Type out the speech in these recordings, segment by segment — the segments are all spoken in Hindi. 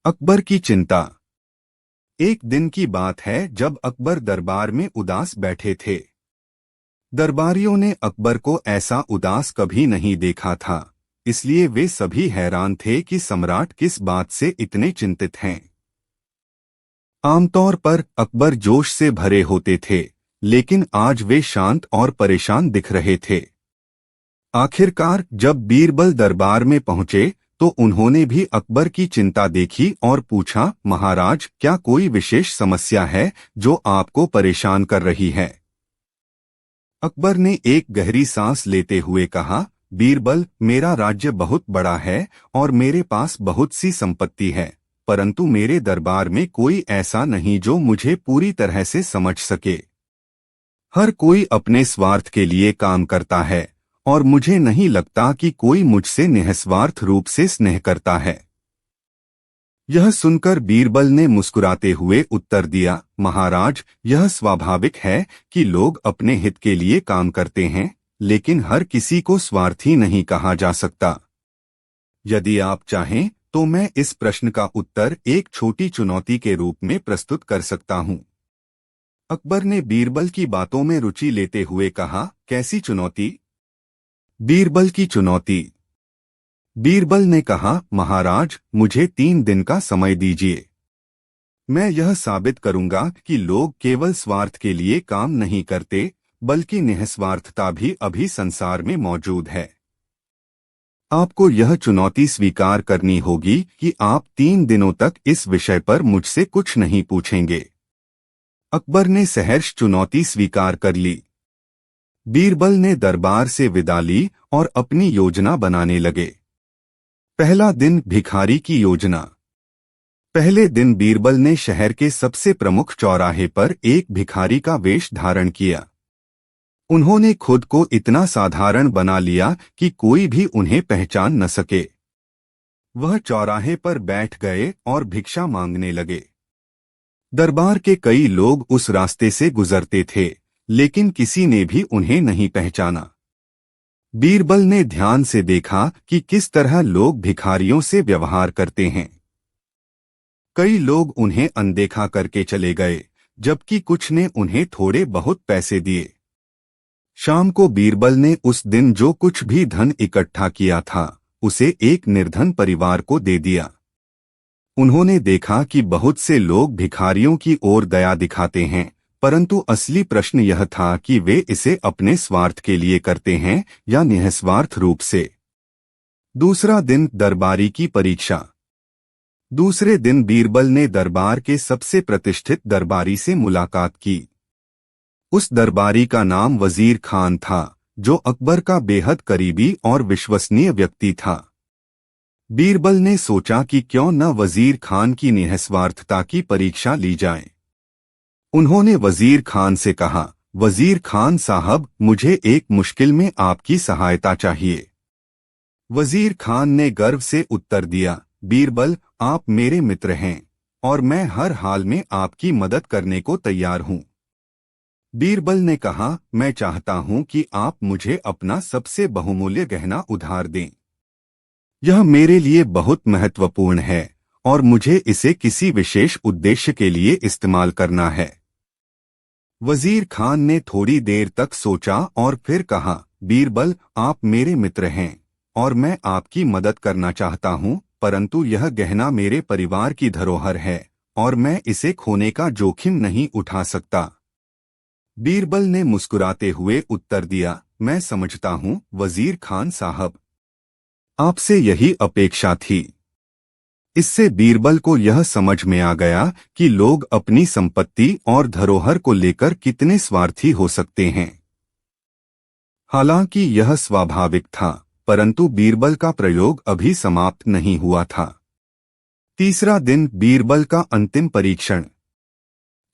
अकबर की चिंता। एक दिन की बात है जब अकबर दरबार में उदास बैठे थे। दरबारियों ने अकबर को ऐसा उदास कभी नहीं देखा था, इसलिए वे सभी हैरान थे कि सम्राट किस बात से इतने चिंतित हैं। आमतौर पर अकबर जोश से भरे होते थे, लेकिन आज वे शांत और परेशान दिख रहे थे। आखिरकार जब बीरबल दरबार में पहुंचे तो उन्होंने भी अकबर की चिंता देखी और पूछा, महाराज, क्या कोई विशेष समस्या है जो आपको परेशान कर रही है? अकबर ने एक गहरी सांस लेते हुए कहा, बीरबल, मेरा राज्य बहुत बड़ा है और मेरे पास बहुत सी संपत्ति है, परंतु मेरे दरबार में कोई ऐसा नहीं जो मुझे पूरी तरह से समझ सके। हर कोई अपने स्वार्थ के लिए काम करता है और मुझे नहीं लगता कि कोई मुझसे निस्वार्थ रूप से स्नेह करता है। यह सुनकर बीरबल ने मुस्कुराते हुए उत्तर दिया, महाराज, यह स्वाभाविक है कि लोग अपने हित के लिए काम करते हैं, लेकिन हर किसी को स्वार्थी नहीं कहा जा सकता। यदि आप चाहें तो मैं इस प्रश्न का उत्तर एक छोटी चुनौती के रूप में प्रस्तुत कर सकता हूं। अकबर ने बीरबल की बातों में रुचि लेते हुए कहा, कैसी चुनौती? बीरबल की चुनौती। बीरबल ने कहा, महाराज, मुझे 3 दिन का समय दीजिए। मैं यह साबित करूंगा कि लोग केवल स्वार्थ के लिए काम नहीं करते, बल्कि निस्वार्थता भी अभी संसार में मौजूद है। आपको यह चुनौती स्वीकार करनी होगी कि आप 3 दिनों तक इस विषय पर मुझसे कुछ नहीं पूछेंगे। अकबर ने सहर्ष चुनौती स्वीकार कर ली। बीरबल ने दरबार से विदा ली और अपनी योजना बनाने लगे। पहला दिन, भिखारी की योजना। पहले दिन बीरबल ने शहर के सबसे प्रमुख चौराहे पर एक भिखारी का वेश धारण किया। उन्होंने खुद को इतना साधारण बना लिया कि कोई भी उन्हें पहचान न सके। वह चौराहे पर बैठ गए और भिक्षा मांगने लगे। दरबार के कई लोग उस रास्ते से गुजरते थे, लेकिन किसी ने भी उन्हें नहीं पहचाना। बीरबल ने ध्यान से देखा कि किस तरह लोग भिखारियों से व्यवहार करते हैं। कई लोग उन्हें अनदेखा करके चले गए, जबकि कुछ ने उन्हें थोड़े बहुत पैसे दिए। शाम को बीरबल ने उस दिन जो कुछ भी धन इकट्ठा किया था, उसे एक निर्धन परिवार को दे दिया। उन्होंने देखा कि बहुत से लोग भिखारियों की ओर दया दिखाते हैं, परंतु असली प्रश्न यह था कि वे इसे अपने स्वार्थ के लिए करते हैं या निस्वार्थ रूप से। दूसरा दिन, दरबारी की परीक्षा। दूसरे दिन बीरबल ने दरबार के सबसे प्रतिष्ठित दरबारी से मुलाकात की। उस दरबारी का नाम वजीर खान था, जो अकबर का बेहद करीबी और विश्वसनीय व्यक्ति था। बीरबल ने सोचा कि क्यों न वजीर खान की निस्वार्थता की परीक्षा ली जाए। उन्होंने वजीर खान से कहा, वजीर खान साहब, मुझे एक मुश्किल में आपकी सहायता चाहिए। वजीर खान ने गर्व से उत्तर दिया, बीरबल, आप मेरे मित्र हैं और मैं हर हाल में आपकी मदद करने को तैयार हूं। बीरबल ने कहा, मैं चाहता हूं कि आप मुझे अपना सबसे बहुमूल्य गहना उधार दें। यह मेरे लिए बहुत महत्वपूर्ण है और मुझे इसे किसी विशेष उद्देश्य के लिए इस्तेमाल करना है। वजीर खान ने थोड़ी देर तक सोचा और फिर कहा, बीरबल, आप मेरे मित्र हैं और मैं आपकी मदद करना चाहता हूं, परंतु यह गहना मेरे परिवार की धरोहर है और मैं इसे खोने का जोखिम नहीं उठा सकता। बीरबल ने मुस्कुराते हुए उत्तर दिया, मैं समझता हूं वजीर खान साहब, आपसे यही अपेक्षा थी। इससे बीरबल को यह समझ में आ गया कि लोग अपनी संपत्ति और धरोहर को लेकर कितने स्वार्थी हो सकते हैं। हालांकि यह स्वाभाविक था, परंतु बीरबल का प्रयोग अभी समाप्त नहीं हुआ था। तीसरा दिन, बीरबल का अंतिम परीक्षण।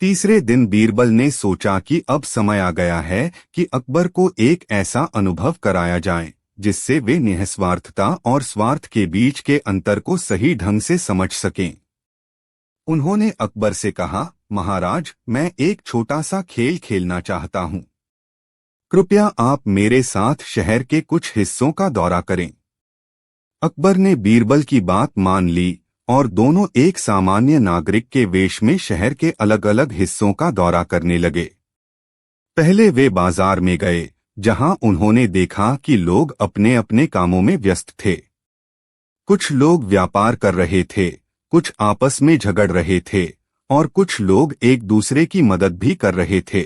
तीसरे दिन बीरबल ने सोचा कि अब समय आ गया है कि अकबर को एक ऐसा अनुभव कराया जाए जिससे वे निस्वार्थता और स्वार्थ के बीच के अंतर को सही ढंग से समझ सकें। उन्होंने अकबर से कहा, महाराज, मैं एक छोटा सा खेल खेलना चाहता हूं। कृपया आप मेरे साथ शहर के कुछ हिस्सों का दौरा करें। अकबर ने बीरबल की बात मान ली और दोनों एक सामान्य नागरिक के वेश में शहर के अलग अलग हिस्सों का दौरा करने लगे। पहले वे बाजार में गए, जहां उन्होंने देखा कि लोग अपने अपने कामों में व्यस्त थे। कुछ लोग व्यापार कर रहे थे, कुछ आपस में झगड़ रहे थे और कुछ लोग एक दूसरे की मदद भी कर रहे थे।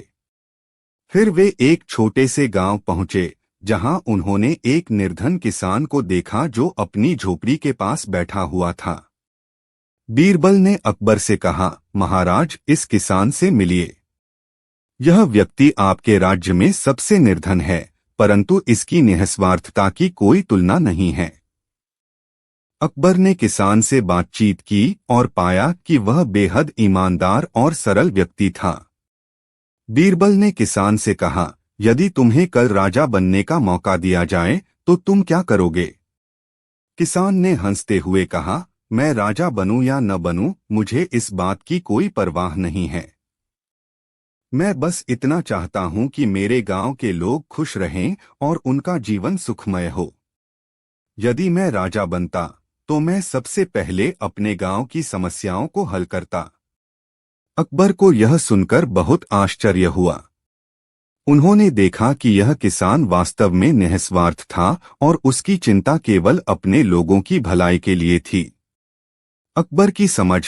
फिर वे एक छोटे से गांव पहुंचे, जहां उन्होंने एक निर्धन किसान को देखा जो अपनी झोपड़ी के पास बैठा हुआ था। बीरबल ने अकबर से कहा, महाराज, इस किसान से मिलिए। यह व्यक्ति आपके राज्य में सबसे निर्धन है, परंतु इसकी निस्वार्थता की कोई तुलना नहीं है। अकबर ने किसान से बातचीत की और पाया कि वह बेहद ईमानदार और सरल व्यक्ति था। बीरबल ने किसान से कहा, यदि तुम्हें कल राजा बनने का मौका दिया जाए तो तुम क्या करोगे? किसान ने हंसते हुए कहा, मैं राजा बनूं या न बनूं, मुझे इस बात की कोई परवाह नहीं है। मैं बस इतना चाहता हूं कि मेरे गांव के लोग खुश रहें और उनका जीवन सुखमय हो। यदि मैं राजा बनता तो मैं सबसे पहले अपने गांव की समस्याओं को हल करता। अकबर को यह सुनकर बहुत आश्चर्य हुआ। उन्होंने देखा कि यह किसान वास्तव में निस्वार्थ था और उसकी चिंता केवल अपने लोगों की भलाई के लिए थी। अकबर की समझ।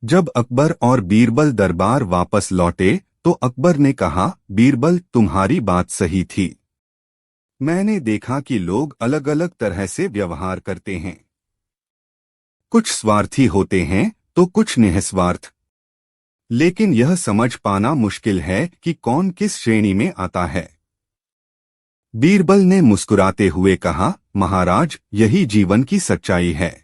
जब अकबर और बीरबल दरबार वापस लौटे तो अकबर ने कहा, बीरबल, तुम्हारी बात सही थी। मैंने देखा कि लोग अलग अलग तरह से व्यवहार करते हैं। कुछ स्वार्थी होते हैं तो कुछ निस्वार्थ। लेकिन यह समझ पाना मुश्किल है कि कौन किस श्रेणी में आता है। बीरबल ने मुस्कुराते हुए कहा, महाराज, यही जीवन की सच्चाई है।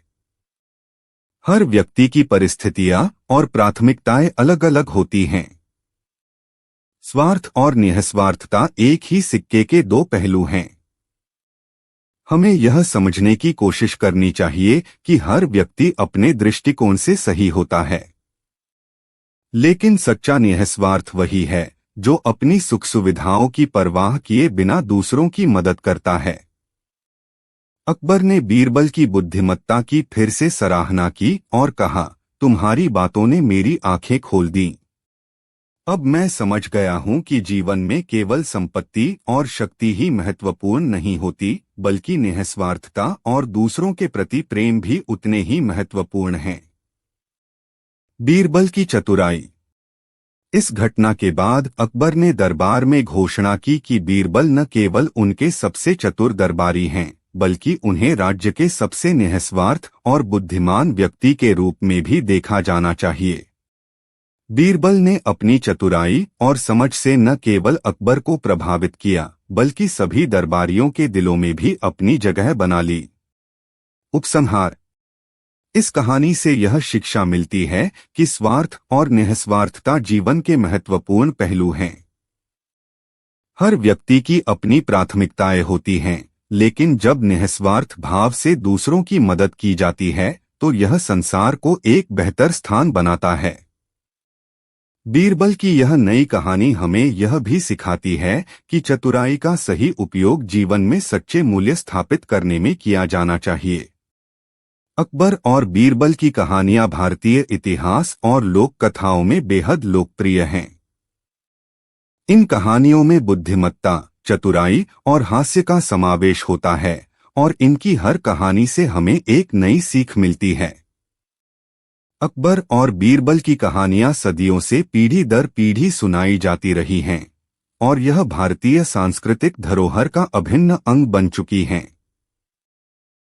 हर व्यक्ति की परिस्थितियां और प्राथमिकताएं अलग अलग होती हैं। स्वार्थ और निस्वार्थता एक ही सिक्के के दो पहलू हैं। हमें यह समझने की कोशिश करनी चाहिए कि हर व्यक्ति अपने दृष्टिकोण से सही होता है, लेकिन सच्चा निस्वार्थ वही है जो अपनी सुख सुविधाओं की परवाह किए बिना दूसरों की मदद करता है। अकबर ने बीरबल की बुद्धिमत्ता की फिर से सराहना की और कहा, तुम्हारी बातों ने मेरी आंखें खोल दी। अब मैं समझ गया हूं कि जीवन में केवल संपत्ति और शक्ति ही महत्वपूर्ण नहीं होती, बल्कि निस्वार्थता और दूसरों के प्रति प्रेम भी उतने ही महत्वपूर्ण हैं। बीरबल की चतुराई। इस घटना के बाद अकबर ने दरबार में घोषणा की कि बीरबल न केवल उनके सबसे चतुर दरबारी हैं, बल्कि उन्हें राज्य के सबसे निस्वार्थ और बुद्धिमान व्यक्ति के रूप में भी देखा जाना चाहिए। बीरबल ने अपनी चतुराई और समझ से न केवल अकबर को प्रभावित किया, बल्कि सभी दरबारियों के दिलों में भी अपनी जगह बना ली। उपसंहार। इस कहानी से यह शिक्षा मिलती है कि स्वार्थ और निस्वार्थता जीवन के महत्वपूर्ण पहलू हैं। हर व्यक्ति की अपनी प्राथमिकताएं होती हैं, लेकिन जब निस्वार्थ भाव से दूसरों की मदद की जाती है तो यह संसार को एक बेहतर स्थान बनाता है। बीरबल की यह नई कहानी हमें यह भी सिखाती है कि चतुराई का सही उपयोग जीवन में सच्चे मूल्य स्थापित करने में किया जाना चाहिए। अकबर और बीरबल की कहानियां भारतीय इतिहास और लोक कथाओं में बेहद लोकप्रिय हैं। इन कहानियों में बुद्धिमत्ता, चतुराई और हास्य का समावेश होता है और इनकी हर कहानी से हमें एक नई सीख मिलती है। अकबर और बीरबल की कहानियां सदियों से पीढ़ी दर पीढ़ी सुनाई जाती रही हैं और यह भारतीय सांस्कृतिक धरोहर का अभिन्न अंग बन चुकी हैं।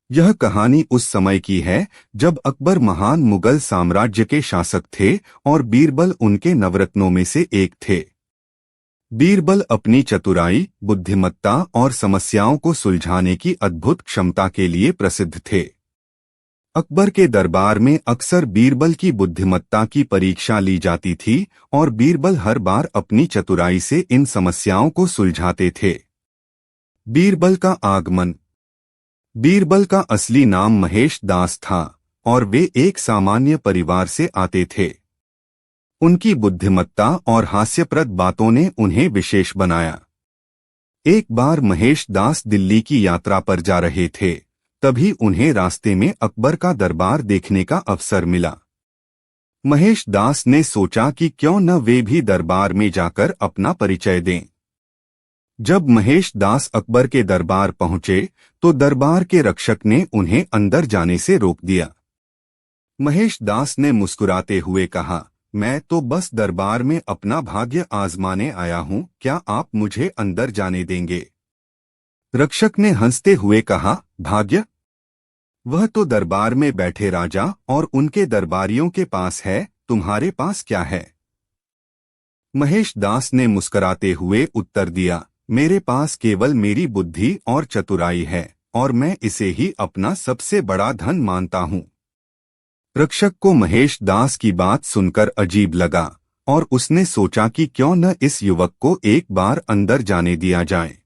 यह कहानी उस समय की है जब अकबर महान मुगल साम्राज्य के शासक थे और बीरबल उनके नवरत्नों में से एक थे। बीरबल अपनी चतुराई, बुद्धिमत्ता और समस्याओं को सुलझाने की अद्भुत क्षमता के लिए प्रसिद्ध थे। अकबर के दरबार में अक्सर बीरबल की बुद्धिमत्ता की परीक्षा ली जाती थी और बीरबल हर बार अपनी चतुराई से इन समस्याओं को सुलझाते थे। बीरबल का आगमन। बीरबल का असली नाम महेश दास था और वे एक सामान्य परिवार से आते थे। उनकी बुद्धिमत्ता और हास्यप्रद बातों ने उन्हें विशेष बनाया। एक बार महेश दास दिल्ली की यात्रा पर जा रहे थे तभी उन्हें रास्ते में अकबर का दरबार देखने का अवसर मिला। महेश दास ने सोचा कि क्यों न वे भी दरबार में जाकर अपना परिचय दें। जब महेश दास अकबर के दरबार पहुंचे तो दरबार के रक्षक ने उन्हें अंदर जाने से रोक दिया। महेश दास ने मुस्कुराते हुए कहा, मैं तो बस दरबार में अपना भाग्य आजमाने आया हूं, क्या आप मुझे अंदर जाने देंगे? रक्षक ने हंसते हुए कहा, भाग्य? वह तो दरबार में बैठे राजा और उनके दरबारियों के पास है, तुम्हारे पास क्या है? महेश दास ने मुस्कुराते हुए उत्तर दिया, मेरे पास केवल मेरी बुद्धि और चतुराई है और मैं इसे ही अपना सबसे बड़ा धन मानता हूं। रक्षक को महेश दास की बात सुनकर अजीब लगा और उसने सोचा कि क्यों न इस युवक को एक बार अंदर जाने दिया जाए।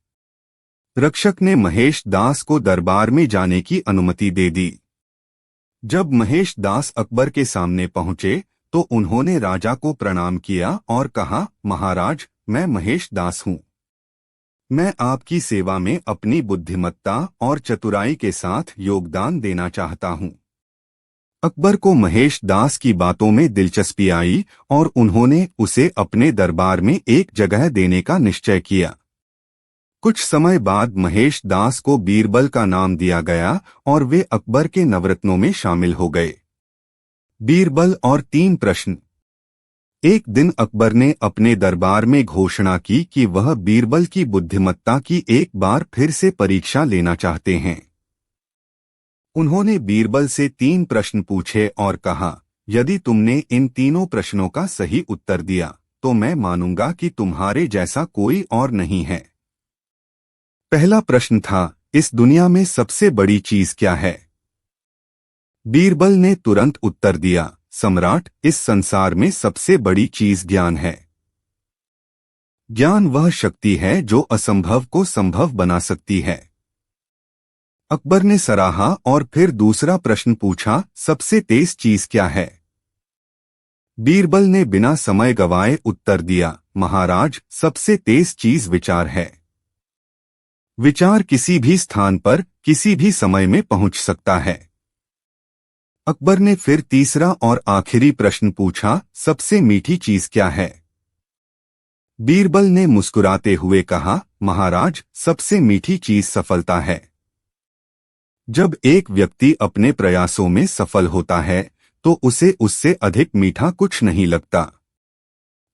रक्षक ने महेश दास को दरबार में जाने की अनुमति दे दी। जब महेश दास अकबर के सामने पहुंचे तो उन्होंने राजा को प्रणाम किया और कहा, महाराज, मैं महेश दास हूं। मैं आपकी सेवा में अपनी बुद्धिमत्ता और चतुराई के साथ योगदान देना चाहता हूं। अकबर को महेश दास की बातों में दिलचस्पी आई और उन्होंने उसे अपने दरबार में एक जगह देने का निश्चय किया। कुछ समय बाद महेश दास को बीरबल का नाम दिया गया और वे अकबर के नवरत्नों में शामिल हो गए। बीरबल और 3 प्रश्न। एक दिन अकबर ने अपने दरबार में घोषणा की कि वह बीरबल की बुद्धिमत्ता की एक बार फिर से परीक्षा लेना चाहते हैं। उन्होंने बीरबल से 3 प्रश्न पूछे और कहा, यदि तुमने इन तीनों प्रश्नों का सही उत्तर दिया तो मैं मानूंगा कि तुम्हारे जैसा कोई और नहीं है। पहला प्रश्न था, इस दुनिया में सबसे बड़ी चीज क्या है? बीरबल ने तुरंत उत्तर दिया, सम्राट, इस संसार में सबसे बड़ी चीज ज्ञान है। ज्ञान वह शक्ति है जो असंभव को संभव बना सकती है। अकबर ने सराहा और फिर दूसरा प्रश्न पूछा, सबसे तेज चीज क्या है? बीरबल ने बिना समय गवाए उत्तर दिया, महाराज, सबसे तेज चीज विचार है। विचार किसी भी स्थान पर किसी भी समय में पहुंच सकता है। अकबर ने फिर तीसरा और आखिरी प्रश्न पूछा, सबसे मीठी चीज क्या है? बीरबल ने मुस्कुराते हुए कहा, महाराज, सबसे मीठी चीज सफलता है। जब एक व्यक्ति अपने प्रयासों में सफल होता है तो उसे उससे अधिक मीठा कुछ नहीं लगता।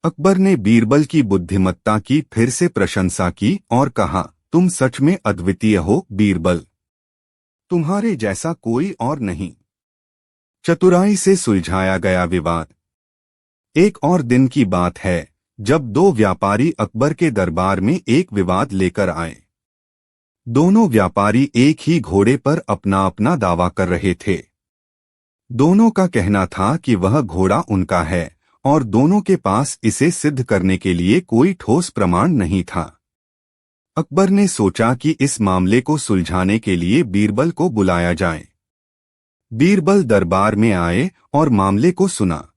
अकबर ने बीरबल की बुद्धिमत्ता की फिर से प्रशंसा की और कहा, तुम सच में अद्वितीय हो बीरबल। तुम्हारे जैसा कोई और नहीं। चतुराई से सुलझाया गया विवाद। एक और दिन की बात है जब 2 व्यापारी अकबर के दरबार में एक विवाद लेकर आए। दोनों व्यापारी एक ही घोड़े पर अपना अपना दावा कर रहे थे। दोनों का कहना था कि वह घोड़ा उनका है और दोनों के पास इसे सिद्ध करने के लिए कोई ठोस प्रमाण नहीं था। अकबर ने सोचा कि इस मामले को सुलझाने के लिए बीरबल को बुलाया जाए। बीरबल दरबार में आए और मामले को सुना।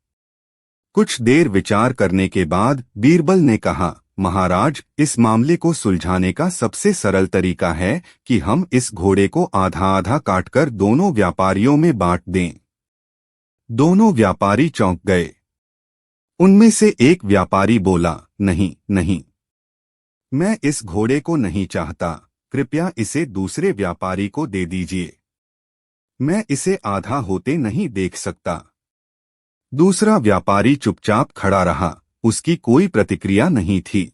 कुछ देर विचार करने के बाद बीरबल ने कहा, महाराज, इस मामले को सुलझाने का सबसे सरल तरीका है कि हम इस घोड़े को आधा आधा काटकर दोनों व्यापारियों में बांट दें। दोनों व्यापारी चौंक गए। उनमें से एक व्यापारी बोला, नहीं नहीं, मैं इस घोड़े को नहीं चाहता, कृपया इसे दूसरे व्यापारी को दे दीजिए। मैं इसे आधा होते नहीं देख सकता। दूसरा व्यापारी चुपचाप खड़ा रहा, उसकी कोई प्रतिक्रिया नहीं थी।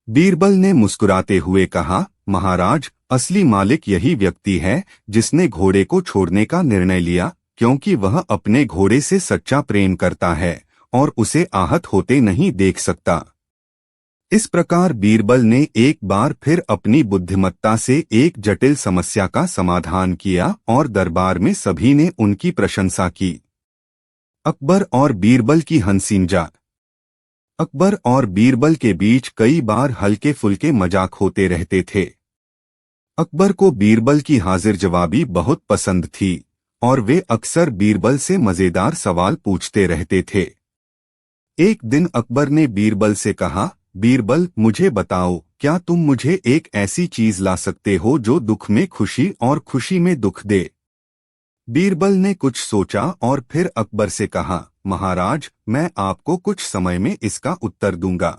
बीरबल ने मुस्कुराते हुए कहा, महाराज, असली मालिक यही व्यक्ति है जिसने घोड़े को छोड़ने का निर्णय लिया, क्योंकि वह अपने घोड़े से सच्चा प्रेम करता है और उसे आहत होते नहीं देख सकता। इस प्रकार बीरबल ने एक बार फिर अपनी बुद्धिमत्ता से एक जटिल समस्या का समाधान किया और दरबार में सभी ने उनकी प्रशंसा की। अकबर और बीरबल की हंसी मजाक। अकबर और बीरबल के बीच कई बार हल्के फुल्के मजाक होते रहते थे। अकबर को बीरबल की हाजिर जवाबी बहुत पसंद थी और वे अक्सर बीरबल से मजेदार सवाल पूछते रहते थे। एक दिन अकबर ने बीरबल से कहा, बीरबल, मुझे बताओ, क्या तुम मुझे एक ऐसी चीज ला सकते हो जो दुख में खुशी और खुशी में दुख दे? बीरबल ने कुछ सोचा और फिर अकबर से कहा, महाराज, मैं आपको कुछ समय में इसका उत्तर दूंगा।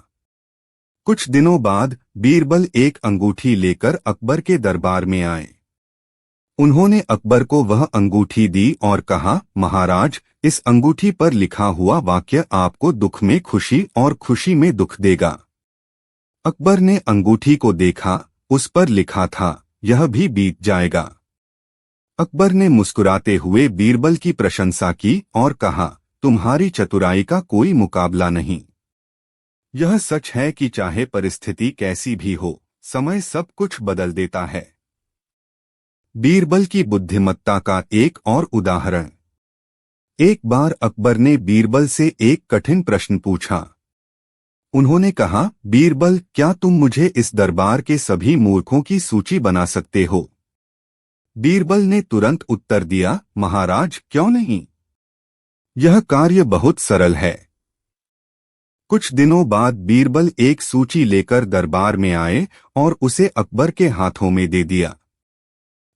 कुछ दिनों बाद बीरबल एक अंगूठी लेकर अकबर के दरबार में आए। उन्होंने अकबर को वह अंगूठी दी और कहा, महाराज, इस अंगूठी पर लिखा हुआ वाक्य आपको दुख में खुशी और खुशी में दुख देगा। अकबर ने अंगूठी को देखा, उस पर लिखा था, यह भी बीत जाएगा। अकबर ने मुस्कुराते हुए बीरबल की प्रशंसा की और कहा, तुम्हारी चतुराई का कोई मुकाबला नहीं। यह सच है कि चाहे परिस्थिति कैसी भी हो, समय सब कुछ बदल देता है। बीरबल की बुद्धिमत्ता का एक और उदाहरण। एक बार अकबर ने बीरबल से एक कठिन प्रश्न पूछा। उन्होंने कहा, बीरबल, क्या तुम मुझे इस दरबार के सभी मूर्खों की सूची बना सकते हो? बीरबल ने तुरंत उत्तर दिया, महाराज, क्यों नहीं? यह कार्य बहुत सरल है। कुछ दिनों बाद बीरबल एक सूची लेकर दरबार में आए और उसे अकबर के हाथों में दे दिया।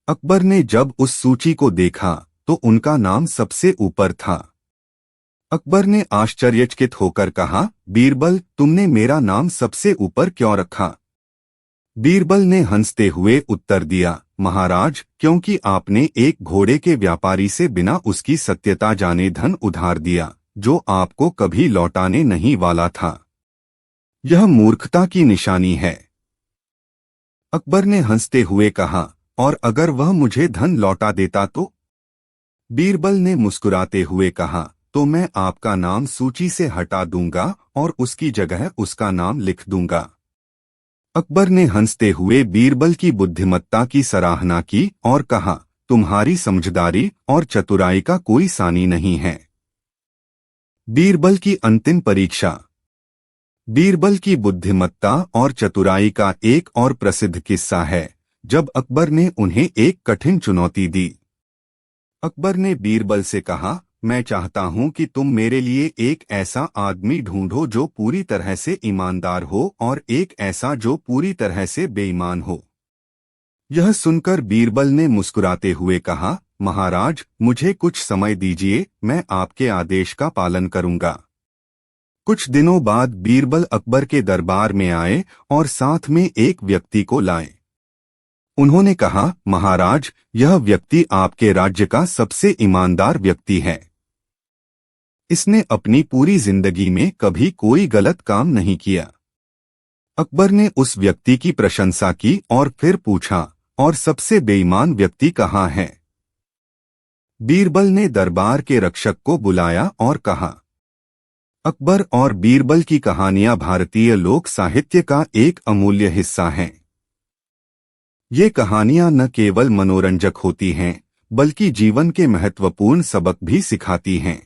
अकबर ने जब उस सूची को देखा तो उनका नाम सबसे ऊपर था। अकबर ने आश्चर्यचकित होकर कहा, बीरबल, तुमने मेरा नाम सबसे ऊपर क्यों रखा? बीरबल ने हंसते हुए उत्तर दिया, महाराज, क्योंकि आपने एक घोड़े के व्यापारी से बिना उसकी सत्यता जाने धन उधार दिया, जो आपको कभी लौटाने नहीं वाला था। यह मूर्खता की निशानी है। अकबर ने हंसते हुए कहा, और अगर वह मुझे धन लौटा देता तो? बीरबल ने मुस्कुराते हुए कहा, तो मैं आपका नाम सूची से हटा दूंगा और उसकी जगह उसका नाम लिख दूंगा। अकबर ने हंसते हुए बीरबल की बुद्धिमत्ता की सराहना की और कहा, तुम्हारी समझदारी और चतुराई का कोई सानी नहीं है। बीरबल की अंतिम परीक्षा। बीरबल की बुद्धिमत्ता और चतुराई का एक और प्रसिद्ध किस्सा है, जब अकबर ने उन्हें एक कठिन चुनौती दी। अकबर ने बीरबल से कहा, मैं चाहता हूं कि तुम मेरे लिए एक ऐसा आदमी ढूंढो जो पूरी तरह से ईमानदार हो और एक ऐसा जो पूरी तरह से बेईमान हो। यह सुनकर बीरबल ने मुस्कुराते हुए कहा, महाराज, मुझे कुछ समय दीजिए, मैं आपके आदेश का पालन करूंगा। कुछ दिनों बाद बीरबल अकबर के दरबार में आए और साथ में एक व्यक्ति को लाए। उन्होंने कहा, महाराज, यह व्यक्ति आपके राज्य का सबसे ईमानदार व्यक्ति है। इसने अपनी पूरी जिंदगी में कभी कोई गलत काम नहीं किया। अकबर ने उस व्यक्ति की प्रशंसा की और फिर पूछा, और सबसे बेईमान व्यक्ति कहाँ है? बीरबल ने दरबार के रक्षक को बुलाया और कहा, अकबर और बीरबल की कहानियां भारतीय लोक साहित्य का एक अमूल्य हिस्सा हैं। ये कहानियां न केवल मनोरंजक होती हैं, बल्कि जीवन के महत्वपूर्ण सबक भी सिखाती हैं।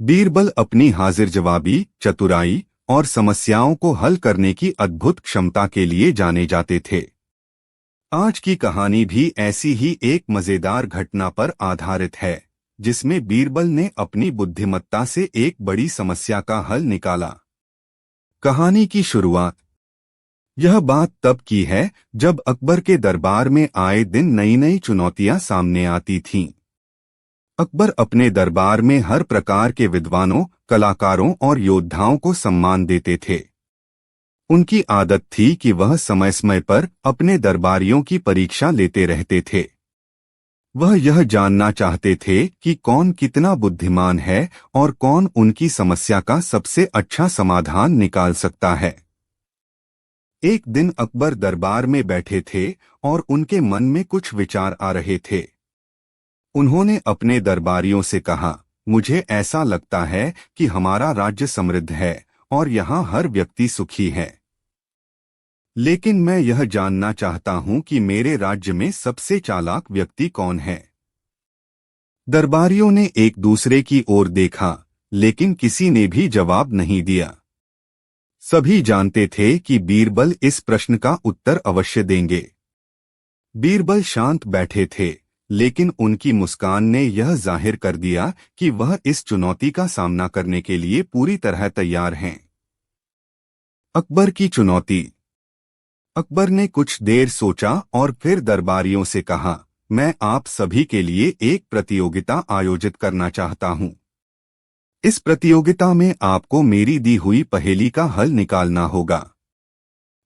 बीरबल अपनी हाजिर जवाबी, चतुराई और समस्याओं को हल करने की अद्भुत क्षमता के लिए जाने जाते थे। आज की कहानी भी ऐसी ही एक मजेदार घटना पर आधारित है, जिसमें बीरबल ने अपनी बुद्धिमत्ता से एक बड़ी समस्या का हल निकाला। कहानी की शुरुआत। यह बात तब की है जब अकबर के दरबार में आए दिन नई नई चुनौतियां सामने आती थीं। अकबर अपने दरबार में हर प्रकार के विद्वानों, कलाकारों और योद्धाओं को सम्मान देते थे। उनकी आदत थी कि वह समय समय पर अपने दरबारियों की परीक्षा लेते रहते थे। वह यह जानना चाहते थे कि कौन कितना बुद्धिमान है और कौन उनकी समस्या का सबसे अच्छा समाधान निकाल सकता है। एक दिन अकबर दरबार में बैठे थे और उनके मन में कुछ विचार आ रहे थे। उन्होंने अपने दरबारियों से कहा, मुझे ऐसा लगता है कि हमारा राज्य समृद्ध है और यहाँ हर व्यक्ति सुखी है। लेकिन मैं यह जानना चाहता हूँ कि मेरे राज्य में सबसे चालाक व्यक्ति कौन है। दरबारियों ने एक दूसरे की ओर देखा, लेकिन किसी ने भी जवाब नहीं दिया। सभी जानते थे कि बीरबल इस प्रश्न का उत्तर अवश्य देंगे। बीरबल शांत बैठे थे, लेकिन उनकी मुस्कान ने यह जाहिर कर दिया कि वह इस चुनौती का सामना करने के लिए पूरी तरह तैयार हैं। अकबर की चुनौती। अकबर ने कुछ देर सोचा और फिर दरबारियों से कहा, मैं आप सभी के लिए एक प्रतियोगिता आयोजित करना चाहता हूं। इस प्रतियोगिता में आपको मेरी दी हुई पहेली का हल निकालना होगा।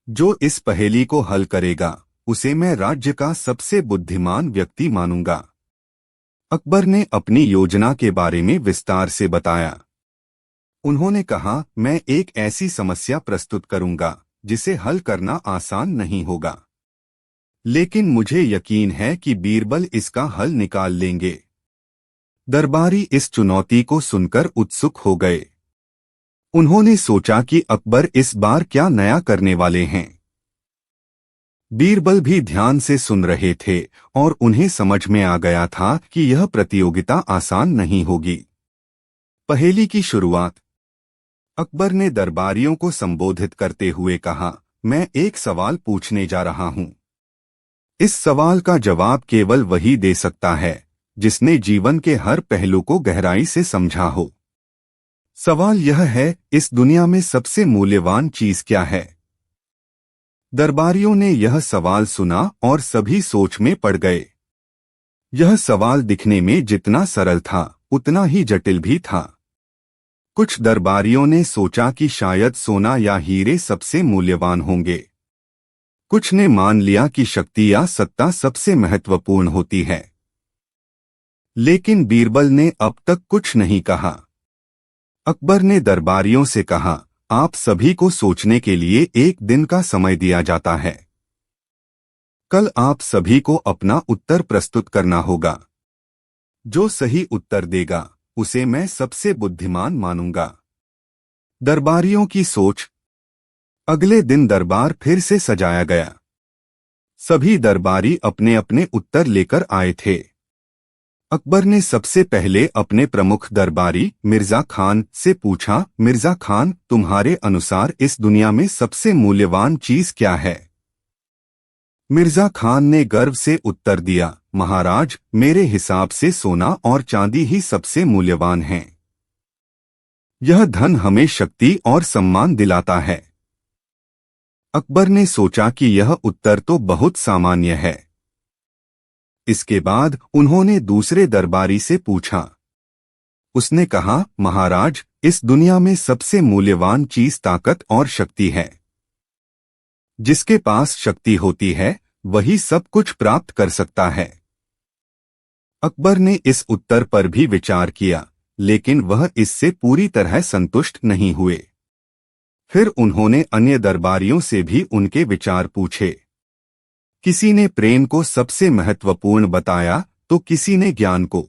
जो इस पहेली को हल करेगा उसे मैं राज्य का सबसे बुद्धिमान व्यक्ति मानूंगा। अकबर ने अपनी योजना के बारे में विस्तार से बताया। उन्होंने कहा, मैं एक ऐसी समस्या प्रस्तुत करूंगा जिसे हल करना आसान नहीं होगा, लेकिन मुझे यकीन है कि बीरबल इसका हल निकाल लेंगे। दरबारी इस चुनौती को सुनकर उत्सुक हो गए। उन्होंने सोचा कि अकबर इस बार क्या नया करने वाले हैं। बीरबल भी ध्यान से सुन रहे थे और उन्हें समझ में आ गया था कि यह प्रतियोगिता आसान नहीं होगी। पहेली की शुरुआत। अकबर ने दरबारियों को संबोधित करते हुए कहा, मैं एक सवाल पूछने जा रहा हूं। इस सवाल का जवाब केवल वही दे सकता है जिसने जीवन के हर पहलू को गहराई से समझा हो। सवाल यह है, इस दुनिया में सबसे मूल्यवान चीज क्या है? दरबारियों ने यह सवाल सुना और सभी सोच में पड़ गए। यह सवाल दिखने में जितना सरल था उतना ही जटिल भी था। कुछ दरबारियों ने सोचा कि शायद सोना या हीरे सबसे मूल्यवान होंगे। कुछ ने मान लिया कि शक्ति या सत्ता सबसे महत्वपूर्ण होती है। लेकिन बीरबल ने अब तक कुछ नहीं कहा। अकबर ने दरबारियों से कहा, आप सभी को सोचने के लिए एक दिन का समय दिया जाता है। कल आप सभी को अपना उत्तर प्रस्तुत करना होगा। जो सही उत्तर देगा उसे मैं सबसे बुद्धिमान मानूंगा। दरबारियों की सोच। अगले दिन दरबार फिर से सजाया गया। सभी दरबारी अपने अपने उत्तर लेकर आए थे। अकबर ने सबसे पहले अपने प्रमुख दरबारी मिर्जा खान से पूछा, मिर्जा खान, तुम्हारे अनुसार इस दुनिया में सबसे मूल्यवान चीज क्या है? मिर्जा खान ने गर्व से उत्तर दिया, महाराज, मेरे हिसाब से सोना और चांदी ही सबसे मूल्यवान हैं। यह धन हमें शक्ति और सम्मान दिलाता है। अकबर ने सोचा कि यह उत्तर तो बहुत सामान्य है। इसके बाद उन्होंने दूसरे दरबारी से पूछा। उसने कहा, महाराज, इस दुनिया में सबसे मूल्यवान चीज ताकत और शक्ति है। जिसके पास शक्ति होती है वही सब कुछ प्राप्त कर सकता है। अकबर ने इस उत्तर पर भी विचार किया, लेकिन वह इससे पूरी तरह संतुष्ट नहीं हुए। फिर उन्होंने अन्य दरबारियों से भी उनके विचार पूछे। किसी ने प्रेम को सबसे महत्वपूर्ण बताया तो किसी ने ज्ञान को,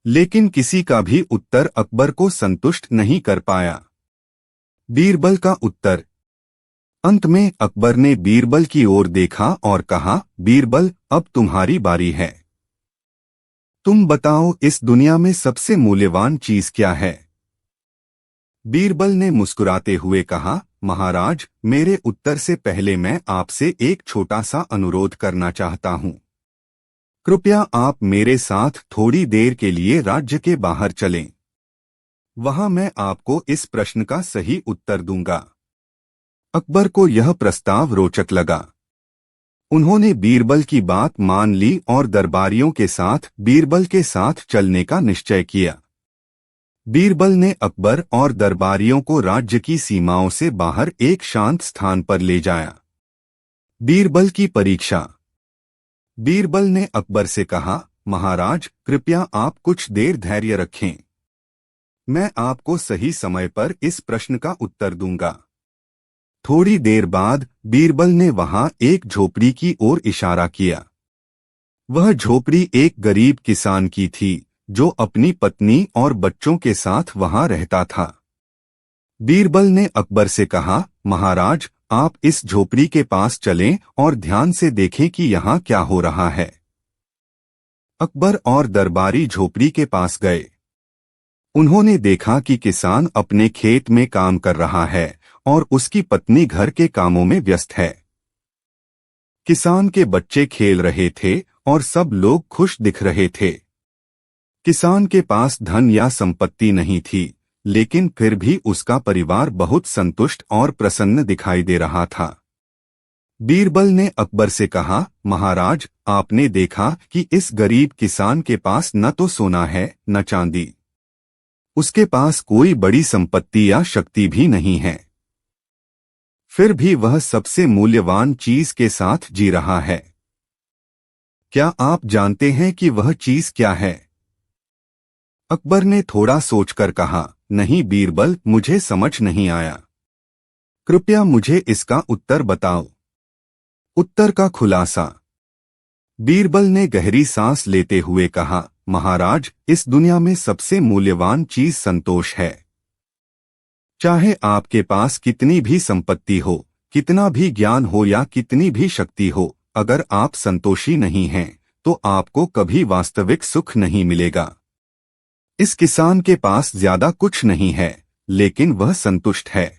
लेकिन किसी का भी उत्तर अकबर को संतुष्ट नहीं कर पाया। बीरबल का उत्तर। अंत में अकबर ने बीरबल की ओर देखा और कहा, बीरबल, अब तुम्हारी बारी है। तुम बताओ, इस दुनिया में सबसे मूल्यवान चीज क्या है? बीरबल ने मुस्कुराते हुए कहा, महाराज, मेरे उत्तर से पहले मैं आपसे एक छोटा सा अनुरोध करना चाहता हूं। कृपया आप मेरे साथ थोड़ी देर के लिए राज्य के बाहर चलें। वहां मैं आपको इस प्रश्न का सही उत्तर दूंगा। अकबर को यह प्रस्ताव रोचक लगा। उन्होंने बीरबल की बात मान ली और दरबारियों के साथ बीरबल के साथ चलने का निश्चय किया। बीरबल ने अकबर और दरबारियों को राज्य की सीमाओं से बाहर एक शांत स्थान पर ले जाया। बीरबल की परीक्षा। बीरबल ने अकबर से कहा, महाराज, कृपया आप कुछ देर धैर्य रखें। मैं आपको सही समय पर इस प्रश्न का उत्तर दूंगा। थोड़ी देर बाद बीरबल ने वहां एक झोपड़ी की ओर इशारा किया। वह झोपड़ी एक गरीब किसान की थी जो अपनी पत्नी और बच्चों के साथ वहां रहता था। बीरबल ने अकबर से कहा, महाराज, आप इस झोपड़ी के पास चलें और ध्यान से देखें कि यहाँ क्या हो रहा है। अकबर और दरबारी झोपड़ी के पास गए। उन्होंने देखा कि किसान अपने खेत में काम कर रहा है और उसकी पत्नी घर के कामों में व्यस्त है। किसान के बच्चे खेल रहे थे और सब लोग खुश दिख रहे थे। किसान के पास धन या संपत्ति नहीं थी, लेकिन फिर भी उसका परिवार बहुत संतुष्ट और प्रसन्न दिखाई दे रहा था। बीरबल ने अकबर से कहा, महाराज, आपने देखा कि इस गरीब किसान के पास न तो सोना है न चांदी। उसके पास कोई बड़ी संपत्ति या शक्ति भी नहीं है, फिर भी वह सबसे मूल्यवान चीज के साथ जी रहा है। क्या आप जानते हैं कि वह चीज क्या है? अकबर ने थोड़ा सोचकर कहा, नहीं बीरबल, मुझे समझ नहीं आया। कृपया मुझे इसका उत्तर बताओ। उत्तर का खुलासा। बीरबल ने गहरी सांस लेते हुए कहा, महाराज, इस दुनिया में सबसे मूल्यवान चीज संतोष है। चाहे आपके पास कितनी भी संपत्ति हो, कितना भी ज्ञान हो या कितनी भी शक्ति हो, अगर आप संतोषी नहीं हैं, तो आपको कभी वास्तविक सुख नहीं मिलेगा। इस किसान के पास ज्यादा कुछ नहीं है, लेकिन वह संतुष्ट है।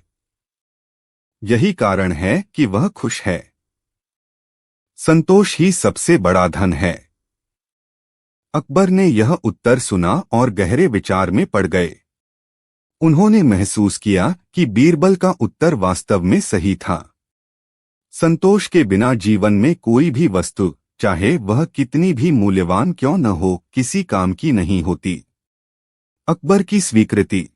यही कारण है कि वह खुश है। संतोष ही सबसे बड़ा धन है। अकबर ने यह उत्तर सुना और गहरे विचार में पड़ गए। उन्होंने महसूस किया कि बीरबल का उत्तर वास्तव में सही था। संतोष के बिना जीवन में कोई भी वस्तु, चाहे वह कितनी भी मूल्यवान क्यों न हो, किसी काम की नहीं होती। अकबर की स्वीकृति।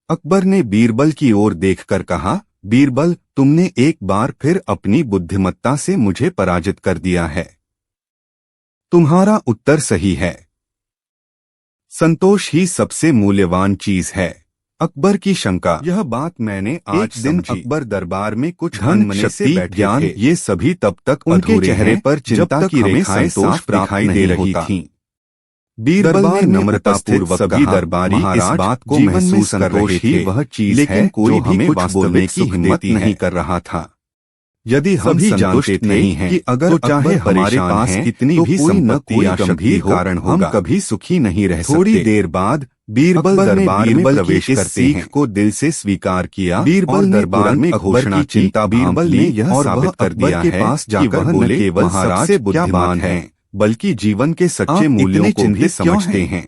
अकबर ने बीरबल की ओर देखकर कहा, बीरबल, तुमने एक बार फिर अपनी बुद्धिमत्ता से मुझे पराजित कर दिया है। तुम्हारा उत्तर सही है। संतोष ही सबसे मूल्यवान चीज है। अकबर की शंका। यह बात मैंने आज दिन अकबर दरबार में कुछ धन, शक्ति, ज्ञान, ये सभी तब तक उनके चेहरे पर चिंता की रेखाएं साफ दिखाई दे रही थीं। बीरबल ने नम्रतापूर्वक सभी दरबारी इस बात को महसूस कर रहे थे, वह चीज लेकिन कोई भी कुछ बोलने की हिम्मत नहीं कर रहा था। यदि हम भी जानते थे कि अगर चाहे हमारे पास कितनी भी संपत्ति या गंभीर कारण हम कभी सुखी नहीं रह सकते। थोड़ी देर बाद बीरबल दरबार में प्रवेश करते हैं को दिल से स्वीकार किया। बीरबल दरबार में घोषणा चिंता बीरबल ने यह साबित कर दिया है कि वह न केवल सबसे बुद्धिमान है, बल्कि जीवन के सच्चे मूल्यों को भी समझते हैं।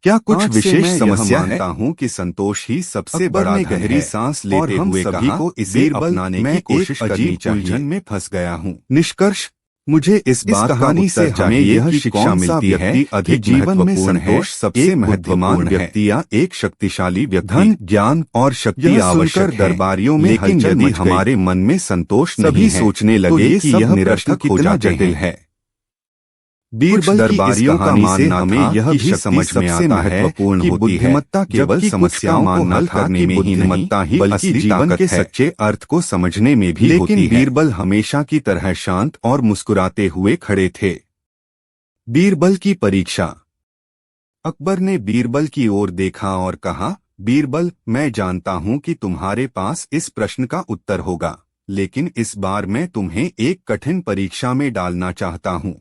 क्या कुछ विशेष समस्या है? हूँ कि संतोष ही सबसे बड़ा धन है। गहरी सांस लेते हुए कहा, को इसे अपनाने की कोशिश करनी चाहिए। में फंस गया हूँ। निष्कर्ष, मुझे इस कहानी से हमें यह शिक्षा मिलती है कि जीवन में संतोष सबसे महत्वपूर्ण व्यक्ति या एक शक्तिशाली व्यक्ति। धन, ज्ञान और शक्ति आवश्यक दरबारियों में, लेकिन यदि हमारे मन में संतोष नहीं है, सोचने लगे कि यह निरर्थक कितना जटिल है। बीरबल दरबारियों का मानना हमें यह भी समझ में आता है कि बुद्धिमत्ता केवल समस्याओं को हल करने में ही नहीं, बल्कि जीवन के सच्चे अर्थ को समझने में भी होती है। लेकिन बीरबल हमेशा की तरह शांत और मुस्कुराते हुए खड़े थे। बीरबल की परीक्षा। अकबर ने बीरबल की ओर देखा और कहा, बीरबल, मैं जानता हूं कि तुम्हारे पास इस प्रश्न का उत्तर होगा, लेकिन इस बार मैं तुम्हें एक कठिन परीक्षा में डालना चाहता हूं।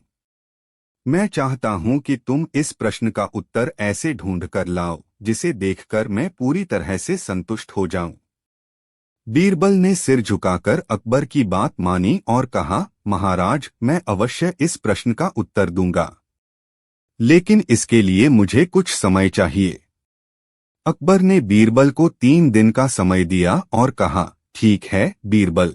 मैं चाहता हूं कि तुम इस प्रश्न का उत्तर ऐसे ढूंढ कर लाओ जिसे देखकर मैं पूरी तरह से संतुष्ट हो जाऊं। बीरबल ने सिर झुकाकर अकबर की बात मानी और कहा, महाराज, मैं अवश्य इस प्रश्न का उत्तर दूंगा, लेकिन इसके लिए मुझे कुछ समय चाहिए। अकबर ने बीरबल को 3 दिन का समय दिया और कहा, ठीक है बीरबल,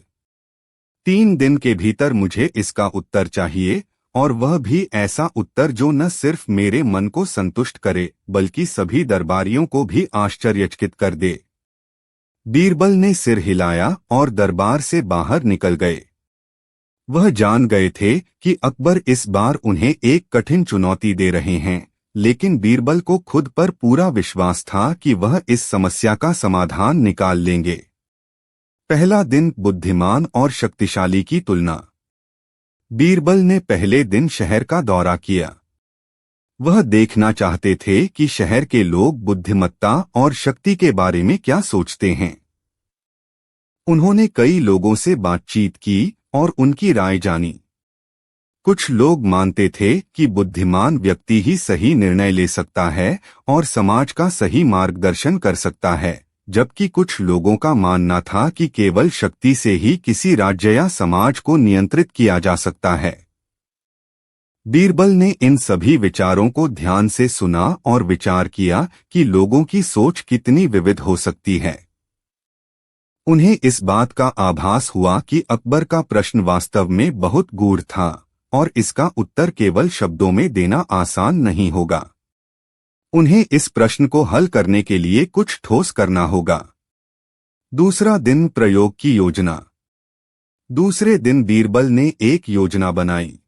3 दिन के भीतर मुझे इसका उत्तर चाहिए, और वह भी ऐसा उत्तर जो न सिर्फ मेरे मन को संतुष्ट करे, बल्कि सभी दरबारियों को भी आश्चर्यचकित कर दे। बीरबल ने सिर हिलाया और दरबार से बाहर निकल गए। वह जान गए थे कि अकबर इस बार उन्हें एक कठिन चुनौती दे रहे हैं, लेकिन बीरबल को खुद पर पूरा विश्वास था कि वह इस समस्या का समाधान निकाल लेंगे। पहला दिन, बुद्धिमान और शक्तिशाली की तुलना। बीरबल ने पहले दिन शहर का दौरा किया। वह देखना चाहते थे कि शहर के लोग बुद्धिमत्ता और शक्ति के बारे में क्या सोचते हैं। उन्होंने कई लोगों से बातचीत की और उनकी राय जानी। कुछ लोग मानते थे कि बुद्धिमान व्यक्ति ही सही निर्णय ले सकता है और समाज का सही मार्गदर्शन कर सकता है, जबकि कुछ लोगों का मानना था कि केवल शक्ति से ही किसी राज्य या समाज को नियंत्रित किया जा सकता है। बीरबल ने इन सभी विचारों को ध्यान से सुना और विचार किया कि लोगों की सोच कितनी विविध हो सकती है। उन्हें इस बात का आभास हुआ कि अकबर का प्रश्न वास्तव में बहुत गूढ़ था और इसका उत्तर केवल शब्दों में देना आसान नहीं होगा। उन्हें इस प्रश्न को हल करने के लिए कुछ ठोस करना होगा। दूसरा दिन, प्रयोग की योजना। दूसरे दिन बीरबल ने एक योजना बनाई।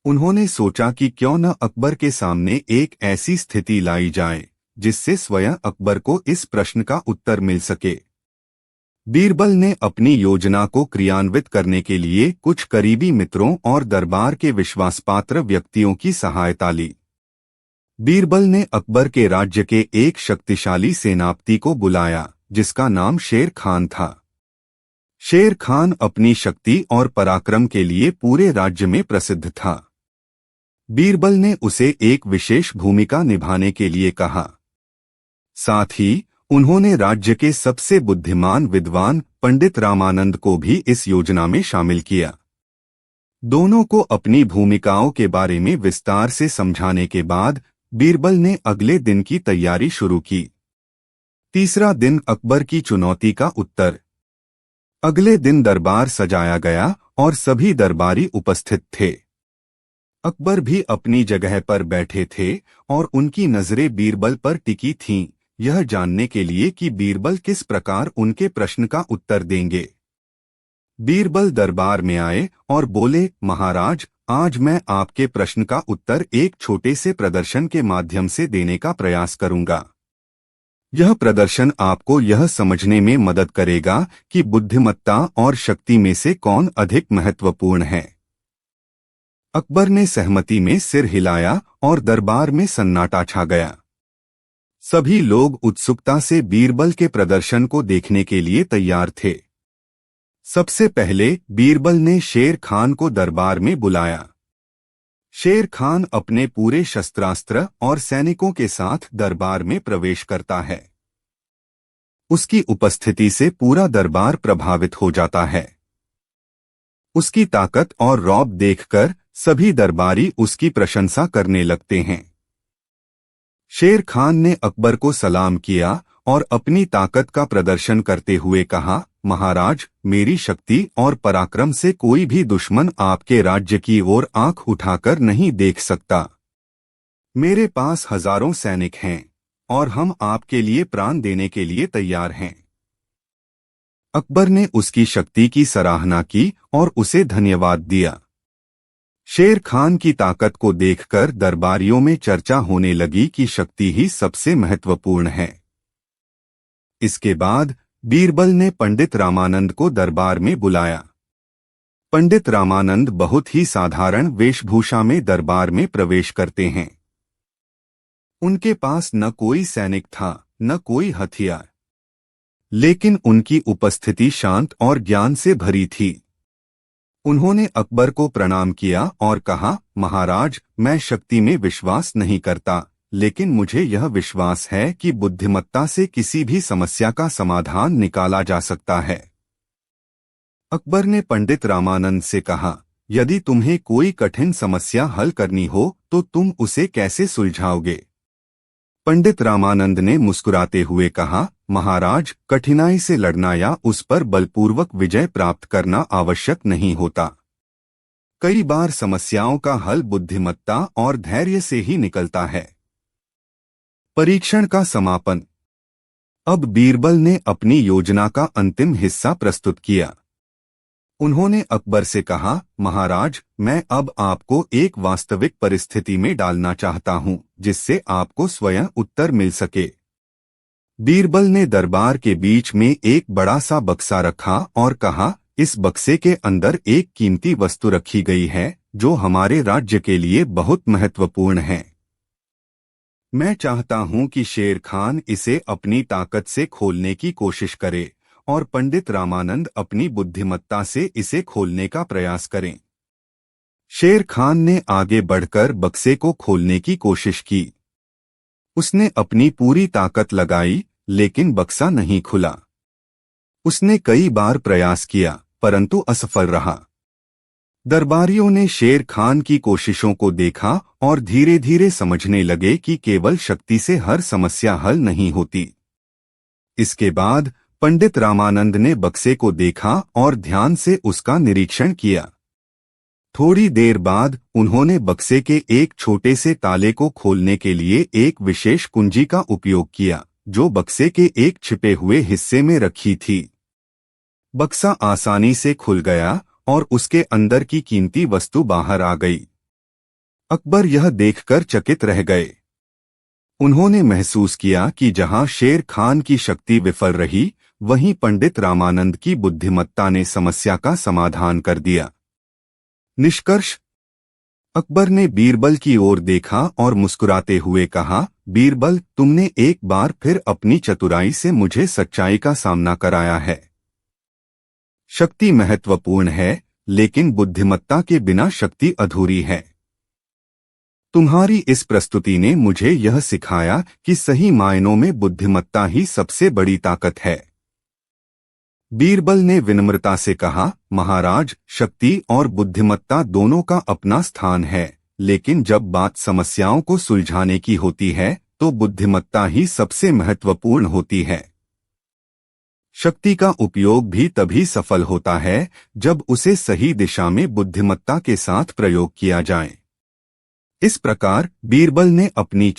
उन्होंने सोचा कि क्यों न अकबर के सामने एक ऐसी स्थिति लाई जाए जिससे स्वयं अकबर को इस प्रश्न का उत्तर मिल सके। बीरबल ने अपनी योजना को क्रियान्वित करने के लिए कुछ करीबी मित्रों और दरबार के विश्वासपात्र व्यक्तियों की सहायता ली। बीरबल ने अकबर के राज्य के एक शक्तिशाली सेनापति को बुलाया जिसका नाम शेर खान था। शेर खान अपनी शक्ति और पराक्रम के लिए पूरे राज्य में प्रसिद्ध था। बीरबल ने उसे एक विशेष भूमिका निभाने के लिए कहा। साथ ही उन्होंने राज्य के सबसे बुद्धिमान विद्वान पंडित रामानंद को भी इस योजना में शामिल किया। दोनों को अपनी भूमिकाओं के बारे में विस्तार से समझाने के बाद बीरबल ने अगले दिन की तैयारी शुरू की। तीसरा दिन, अकबर की चुनौती का उत्तर। अगले दिन दरबार सजाया गया और सभी दरबारी उपस्थित थे। अकबर भी अपनी जगह पर बैठे थे और उनकी नजरें बीरबल पर टिकी थीं, यह जानने के लिए कि बीरबल किस प्रकार उनके प्रश्न का उत्तर देंगे। बीरबल दरबार में आए और बोले, महाराज, आज मैं आपके प्रश्न का उत्तर एक छोटे से प्रदर्शन के माध्यम से देने का प्रयास करूंगा। यह प्रदर्शन आपको यह समझने में मदद करेगा कि बुद्धिमत्ता और शक्ति में से कौन अधिक महत्वपूर्ण है। अकबर ने सहमति में सिर हिलाया और दरबार में सन्नाटा छा गया। सभी लोग उत्सुकता से बीरबल के प्रदर्शन को देखने के लिए तैयार थे। सबसे पहले बीरबल ने शेर खान को दरबार में बुलाया। शेर खान अपने पूरे शस्त्रास्त्र और सैनिकों के साथ दरबार में प्रवेश करता है। उसकी उपस्थिति से पूरा दरबार प्रभावित हो जाता है। उसकी ताकत और रौब देखकर सभी दरबारी उसकी प्रशंसा करने लगते हैं। शेर खान ने अकबर को सलाम किया और अपनी ताकत का प्रदर्शन करते हुए कहा, महाराज, मेरी शक्ति और पराक्रम से कोई भी दुश्मन आपके राज्य की ओर आंख उठाकर नहीं देख सकता। मेरे पास हजारों सैनिक हैं और हम आपके लिए प्राण देने के लिए तैयार हैं। अकबर ने उसकी शक्ति की सराहना की और उसे धन्यवाद दिया। शेर खान की ताकत को देखकर दरबारियों में चर्चा होने लगी कि शक्ति ही सबसे महत्वपूर्ण है। इसके बाद बीरबल ने पंडित रामानंद को दरबार में बुलाया। पंडित रामानंद बहुत ही साधारण वेशभूषा में दरबार में प्रवेश करते हैं। उनके पास न कोई सैनिक था, न कोई हथियार, लेकिन उनकी उपस्थिति शांत और ज्ञान से भरी थी। उन्होंने अकबर को प्रणाम किया और कहा, महाराज, मैं शक्ति में विश्वास नहीं करता, लेकिन मुझे यह विश्वास है कि बुद्धिमत्ता से किसी भी समस्या का समाधान निकाला जा सकता है। अकबर ने पंडित रामानंद से कहा, यदि तुम्हें कोई कठिन समस्या हल करनी हो तो तुम उसे कैसे सुलझाओगे? पंडित रामानंद ने मुस्कुराते हुए कहा, महाराज, कठिनाई से लड़ना या उस पर बलपूर्वक विजय प्राप्त करना आवश्यक नहीं होता। कई बार समस्याओं का हल बुद्धिमत्ता और धैर्य से ही निकलता है। परीक्षण का समापन। अब बीरबल ने अपनी योजना का अंतिम हिस्सा प्रस्तुत किया। उन्होंने अकबर से कहा, महाराज, मैं अब आपको एक वास्तविक परिस्थिति में डालना चाहता हूं, जिससे आपको स्वयं उत्तर मिल सके। बीरबल ने दरबार के बीच में एक बड़ा सा बक्सा रखा और कहा, इस बक्से के अंदर एक कीमती वस्तु रखी गई है जो हमारे राज्य के लिए बहुत महत्वपूर्ण है। मैं चाहता हूं कि शेर खान इसे अपनी ताकत से खोलने की कोशिश करे और पंडित रामानंद अपनी बुद्धिमत्ता से इसे खोलने का प्रयास करें। शेर खान ने आगे बढ़कर बक्से को खोलने की कोशिश की। उसने अपनी पूरी ताकत लगाई, लेकिन बक्सा नहीं खुला। उसने कई बार प्रयास किया, परंतु असफल रहा। दरबारियों ने शेर खान की कोशिशों को देखा और धीरे धीरे समझने लगे कि केवल शक्ति से हर समस्या हल नहीं होती। इसके बाद पंडित रामानंद ने बक्से को देखा और ध्यान से उसका निरीक्षण किया। थोड़ी देर बाद उन्होंने बक्से के एक छोटे से ताले को खोलने के लिए एक विशेष कुंजी का उपयोग किया, जो बक्से के एक छिपे हुए हिस्से में रखी थी। बक्सा आसानी से खुल गया और उसके अंदर की कीमती वस्तु बाहर आ गई। अकबर यह देखकर चकित रह गए। उन्होंने महसूस किया कि जहां शेर खान की शक्ति विफल रही, वहीं पंडित रामानंद की बुद्धिमत्ता ने समस्या का समाधान कर दिया। निष्कर्ष: अकबर ने बीरबल की ओर देखा और मुस्कुराते हुए कहा, बीरबल, तुमने एक बार फिर अपनी चतुराई से मुझे सच्चाई का सामना कराया है। शक्ति महत्वपूर्ण है, लेकिन बुद्धिमत्ता के बिना शक्ति अधूरी है। तुम्हारी इस प्रस्तुति ने मुझे यह सिखाया कि सही मायनों में बुद्धिमत्ता ही सबसे बड़ी ताकत है। बीरबल ने विनम्रता से कहा, महाराज, शक्ति और बुद्धिमत्ता दोनों का अपना स्थान है, लेकिन जब बात समस्याओं को सुलझाने की होती है तो बुद्धिमत्ता ही सबसे महत्वपूर्ण होती है। शक्ति का उपयोग भी तभी सफल होता है जब उसे सही दिशा में बुद्धिमत्ता के साथ प्रयोग किया जाए। इस प्रकार बीरबल ने अपनी